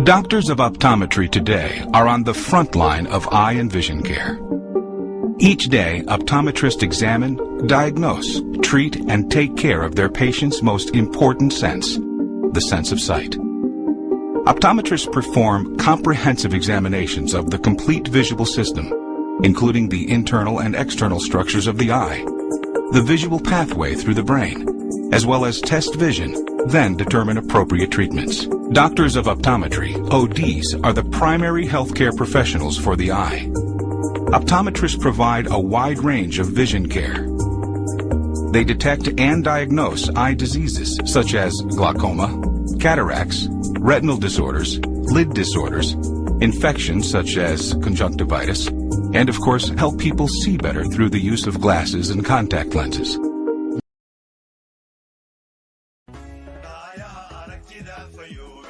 Doctors of optometry today are on the front line of eye and vision care. Each day, optometrists examine, diagnose, treat, and take care of their patient's most important sense, the sense of sight. Optometrists perform comprehensive examinations of the complete visual system, including the internal and external structures of the eye, the visual pathway through the brain, as well as test vision, then determine appropriate treatments. Doctors of optometry, ODs, are the primary healthcare professionals for the eye. Optometrists provide a wide range of vision care. They detect and diagnose eye diseases such as glaucoma, cataracts, retinal disorders, lid disorders, infections such as conjunctivitis, and of course help people see better through the use of glasses and contact lenses. for you.